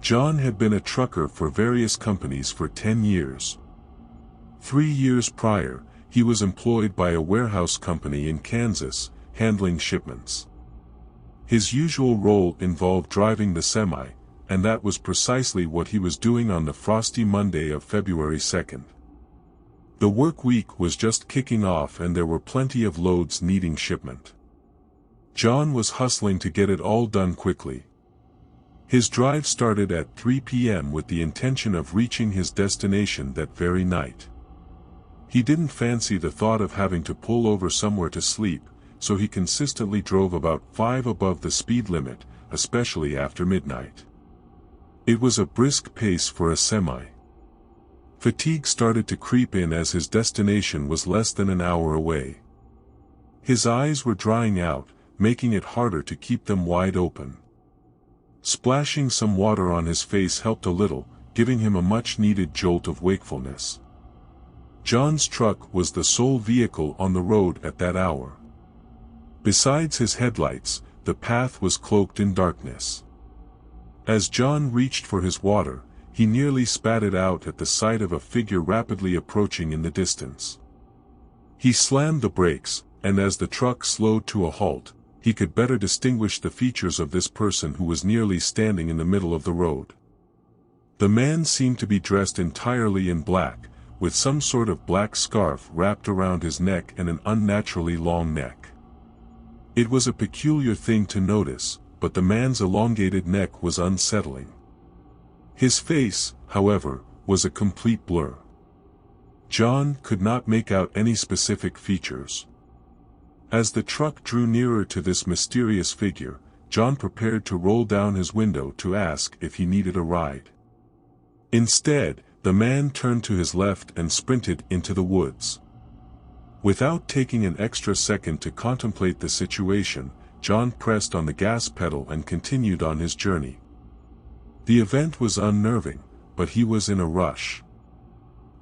John had been a trucker for various companies for 10 years. 3 years prior, he was employed by a warehouse company in Kansas, handling shipments. His usual role involved driving the semi, and that was precisely what he was doing on the frosty Monday of February 2nd. The work week was just kicking off and there were plenty of loads needing shipment. John was hustling to get it all done quickly. His drive started at 3 p.m. with the intention of reaching his destination that very night. He didn't fancy the thought of having to pull over somewhere to sleep, so he consistently drove about 5 above the speed limit, especially after midnight. It was a brisk pace for a semi. Fatigue started to creep in as his destination was less than an hour away. His eyes were drying out, making it harder to keep them wide open. Splashing some water on his face helped a little, giving him a much-needed jolt of wakefulness. John's truck was the sole vehicle on the road at that hour. Besides his headlights, the path was cloaked in darkness. As John reached for his water, he nearly spat it out at the sight of a figure rapidly approaching in the distance. He slammed the brakes, and as the truck slowed to a halt, he could better distinguish the features of this person who was nearly standing in the middle of the road. The man seemed to be dressed entirely in black, with some sort of black scarf wrapped around his neck and an unnaturally long neck. It was a peculiar thing to notice, but the man's elongated neck was unsettling. His face, however, was a complete blur. John could not make out any specific features. As the truck drew nearer to this mysterious figure, John prepared to roll down his window to ask if he needed a ride. Instead, the man turned to his left and sprinted into the woods. Without taking an extra second to contemplate the situation, John pressed on the gas pedal and continued on his journey. The event was unnerving, but he was in a rush.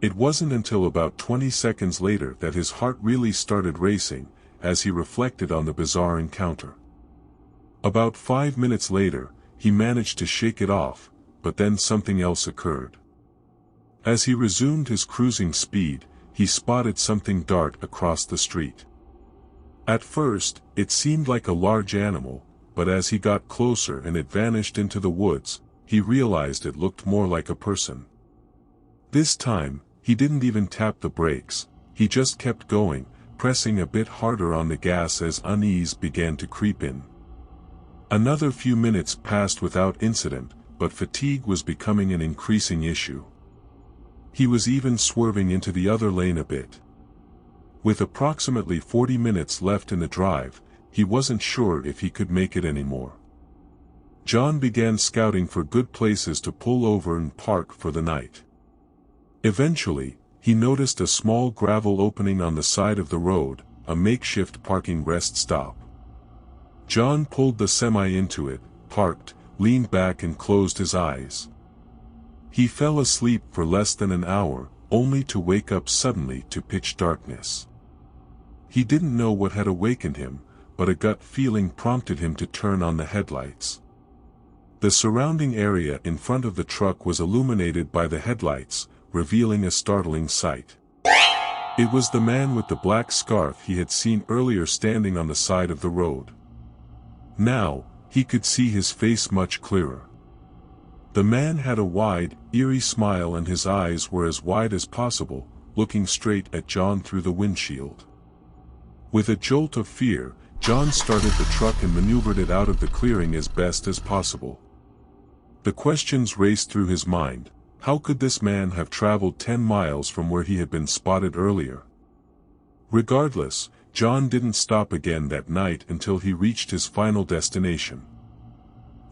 It wasn't until about 20 seconds later that his heart really started racing, as he reflected on the bizarre encounter. About 5 minutes later, he managed to shake it off, but then something else occurred. As he resumed his cruising speed, he spotted something dart across the street. At first, it seemed like a large animal, but as he got closer and it vanished into the woods, he realized it looked more like a person. This time, he didn't even tap the brakes, he just kept going, pressing a bit harder on the gas as unease began to creep in. Another few minutes passed without incident, but fatigue was becoming an increasing issue. He was even swerving into the other lane a bit. With approximately 40 minutes left in the drive, he wasn't sure if he could make it anymore. John began scouting for good places to pull over and park for the night. Eventually, he noticed a small gravel opening on the side of the road, a makeshift parking rest stop. John pulled the semi into it, parked, leaned back and closed his eyes. He fell asleep for less than an hour, only to wake up suddenly to pitch darkness. He didn't know what had awakened him, but a gut feeling prompted him to turn on the headlights. The surrounding area in front of the truck was illuminated by the headlights, revealing a startling sight. It was the man with the black scarf he had seen earlier standing on the side of the road. Now, he could see his face much clearer. The man had a wide, eerie smile and his eyes were as wide as possible, looking straight at John through the windshield. With a jolt of fear, John started the truck and maneuvered it out of the clearing as best as possible. The questions raced through his mind. How could this man have traveled 10 miles from where he had been spotted earlier? Regardless, John didn't stop again that night until he reached his final destination.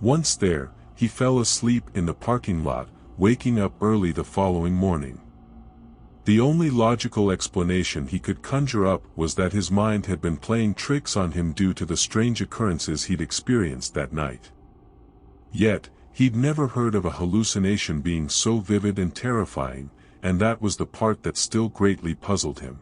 Once there, he fell asleep in the parking lot, waking up early the following morning. The only logical explanation he could conjure up was that his mind had been playing tricks on him due to the strange occurrences he'd experienced that night. Yet, he'd never heard of a hallucination being so vivid and terrifying, and that was the part that still greatly puzzled him.